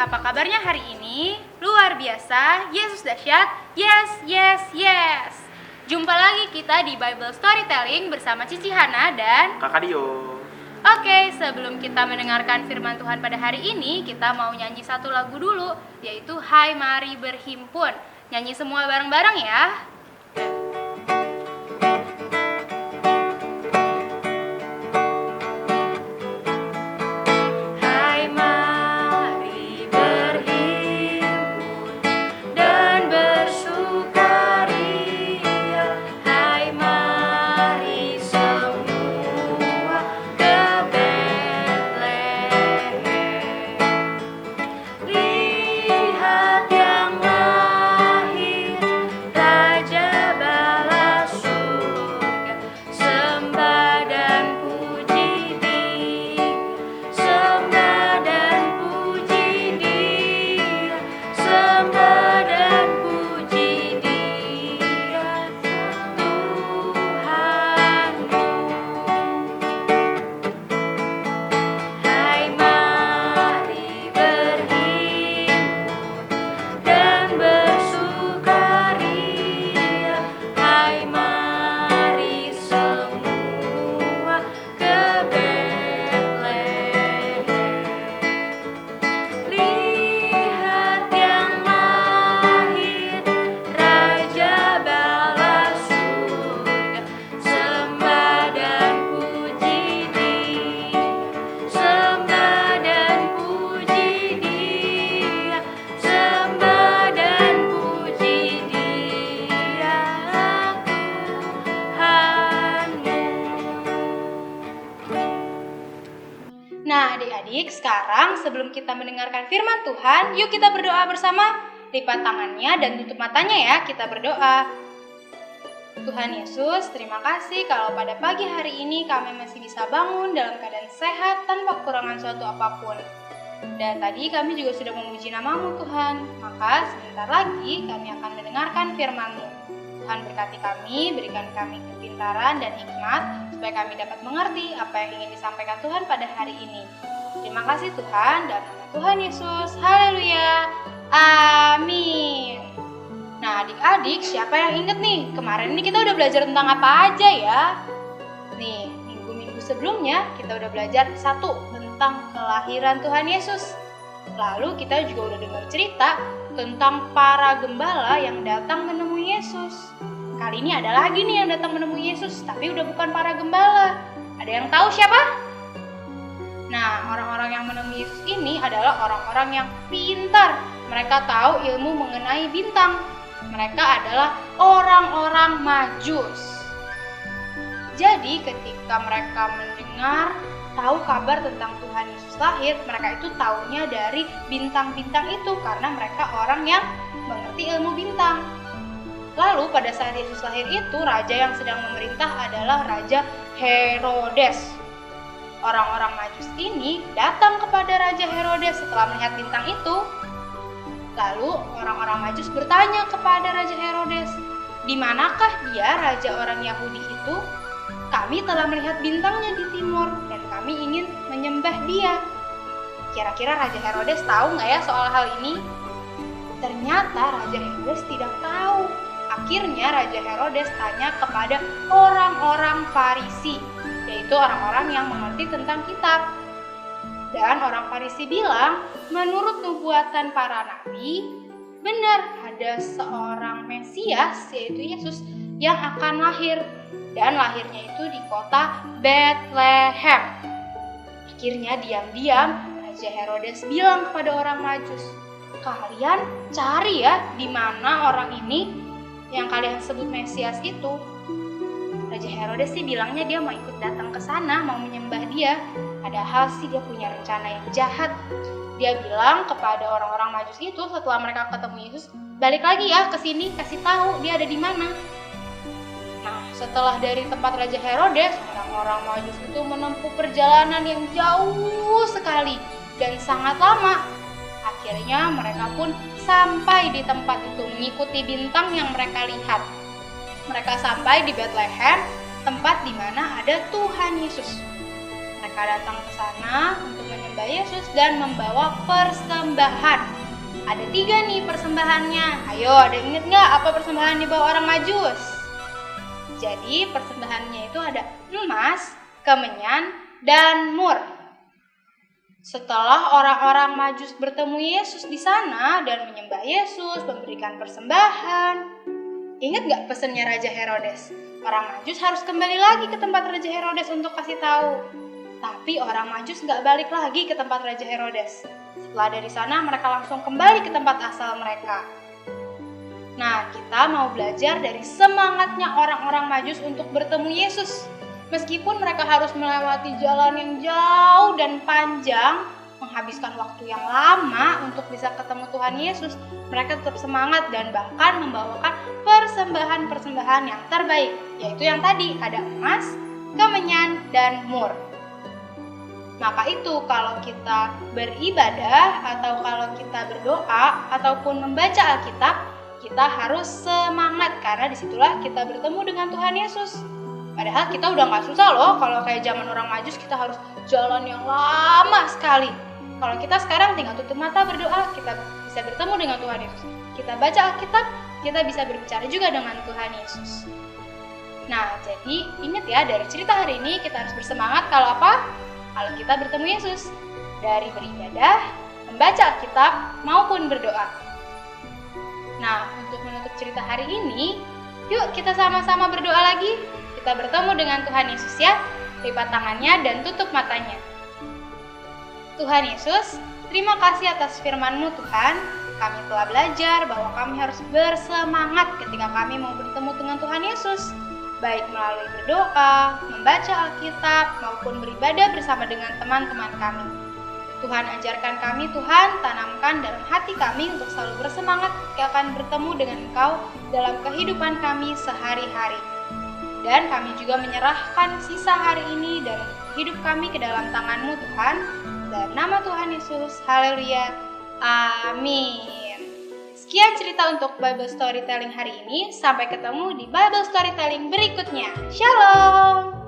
apa kabarnya hari ini? Luar biasa, Yesus dahsyat, yes, yes, yes. Jumpa lagi kita di Bible Storytelling bersama Cici Hana dan Kakak Dio. Oke, sebelum kita mendengarkan firman Tuhan pada hari ini, kita mau nyanyi satu lagu dulu, yaitu Hai Mari Berhimpun. Nyanyi semua bareng-bareng ya. Nah adik-adik, sekarang sebelum kita mendengarkan firman Tuhan, yuk kita berdoa bersama. Lipat tangannya dan tutup matanya ya, kita berdoa. Tuhan Yesus, terima kasih kalau pada pagi hari ini kami masih bisa bangun dalam keadaan sehat tanpa kekurangan suatu apapun. Dan tadi kami juga sudah memuji nama-Mu Tuhan, maka sebentar lagi kami akan mendengarkan firman-Mu. Tuhan berkati kami, berikan kami kepintaran dan hikmat, supaya kami dapat mengerti apa yang ingin disampaikan Tuhan pada hari ini. Terima kasih Tuhan, dan nama Tuhan Yesus, haleluya, amin. Nah adik-adik, siapa yang inget nih, kemarin ini kita udah belajar tentang apa aja ya? Nih, minggu-minggu sebelumnya kita udah belajar satu tentang kelahiran Tuhan Yesus. Lalu kita juga udah dengar cerita tentang para gembala yang datang menemui Yesus. Kali ini ada lagi nih yang datang menemui Yesus, tapi udah bukan para gembala. Ada yang tahu siapa? Nah, orang-orang yang menemui Yesus ini adalah orang-orang yang pintar. Mereka tahu ilmu mengenai bintang. Mereka adalah orang-orang Majus. Jadi ketika mereka mendengar tahu kabar tentang Tuhan Yesus lahir, mereka itu taunya dari bintang-bintang itu karena mereka orang yang mengerti ilmu bintang. Lalu pada saat Yesus lahir itu, raja yang sedang memerintah adalah Raja Herodes. Orang-orang Majus ini datang kepada Raja Herodes setelah melihat bintang itu. Lalu orang-orang Majus bertanya kepada Raja Herodes, "Di manakah dia, raja orang Yahudi itu? Kami telah melihat bintangnya di timur dan kami ingin menyembah dia." Kira-kira Raja Herodes tahu nggak ya soal hal ini? Ternyata Raja Herodes tidak tahu. Akhirnya Raja Herodes tanya kepada orang-orang Farisi, yaitu orang-orang yang mengerti tentang kitab. Dan orang Farisi bilang, menurut nubuatan para nabi, benar ada seorang Mesias, yaitu Yesus, yang akan lahir. Dan lahirnya itu di kota Bethlehem. Akhirnya diam-diam Raja Herodes bilang kepada orang Majus, "Kalian cari ya di mana orang ini yang kalian sebut Mesias itu." Raja Herodes sih bilangnya dia mau ikut datang ke sana, mau menyembah dia. Padahal sih dia punya rencana yang jahat. Dia bilang kepada orang-orang Majus itu setelah mereka ketemu Yesus, "Balik lagi ya ke sini, kasih tahu dia ada di mana." Nah, setelah dari tempat Raja Herodes, orang-orang Majus itu menempuh perjalanan yang jauh sekali dan sangat lama. Akhirnya mereka pun sampai di tempat itu mengikuti bintang yang mereka lihat. Mereka sampai di Bethlehem, tempat di mana ada Tuhan Yesus. Mereka datang ke sana untuk menyembah Yesus dan membawa persembahan. Ada 3 nih persembahannya. Ayo, ada inget nggak apa persembahan dibawa orang Majus? Jadi persembahannya itu ada emas, kemenyan, dan mur. Setelah orang-orang Majus bertemu Yesus di sana dan menyembah Yesus, memberikan persembahan. Ingat gak pesannya Raja Herodes? Orang Majus harus kembali lagi ke tempat Raja Herodes untuk kasih tahu. Tapi orang Majus gak balik lagi ke tempat Raja Herodes. Setelah dari sana mereka langsung kembali ke tempat asal mereka. Nah, kita mau belajar dari semangatnya orang-orang Majus untuk bertemu Yesus. Meskipun mereka harus melewati jalan yang jauh dan panjang, menghabiskan waktu yang lama untuk bisa ketemu Tuhan Yesus, mereka tetap semangat dan bahkan membawakan persembahan-persembahan yang terbaik, yaitu yang tadi ada emas, kemenyan, dan mur. Maka itu kalau kita beribadah atau kalau kita berdoa ataupun membaca Alkitab, kita harus semangat karena disitulah kita bertemu dengan Tuhan Yesus. Padahal kita udah gak susah loh kalau kayak zaman orang Majus kita harus jalan yang lama sekali. Kalau kita sekarang tinggal tutup mata berdoa, kita bisa bertemu dengan Tuhan Yesus. Kita baca Alkitab, kita bisa berbicara juga dengan Tuhan Yesus. Nah, jadi ingat ya, dari cerita hari ini kita harus bersemangat kalau apa? Kalau kita bertemu Yesus. Dari beribadah, membaca Alkitab, maupun berdoa. Nah, untuk menutup cerita hari ini, yuk kita sama-sama berdoa lagi. Kita bertemu dengan Tuhan Yesus ya. Lipat tangannya dan tutup matanya. Tuhan Yesus, terima kasih atas firman-Mu Tuhan. Kami telah belajar bahwa kami harus bersemangat ketika kami mau bertemu dengan Tuhan Yesus. Baik melalui berdoa, membaca Alkitab, maupun beribadah bersama dengan teman-teman kami. Tuhan ajarkan kami Tuhan, tanamkan dalam hati kami untuk selalu bersemangat ketika akan bertemu dengan Engkau dalam kehidupan kami sehari-hari. Dan kami juga menyerahkan sisa hari ini dan hidup kami ke dalam tangan-Mu Tuhan. Dalam nama Tuhan Yesus, haleluya, amin. Sekian cerita untuk Bible Storytelling hari ini. Sampai ketemu di Bible Storytelling berikutnya. Shalom!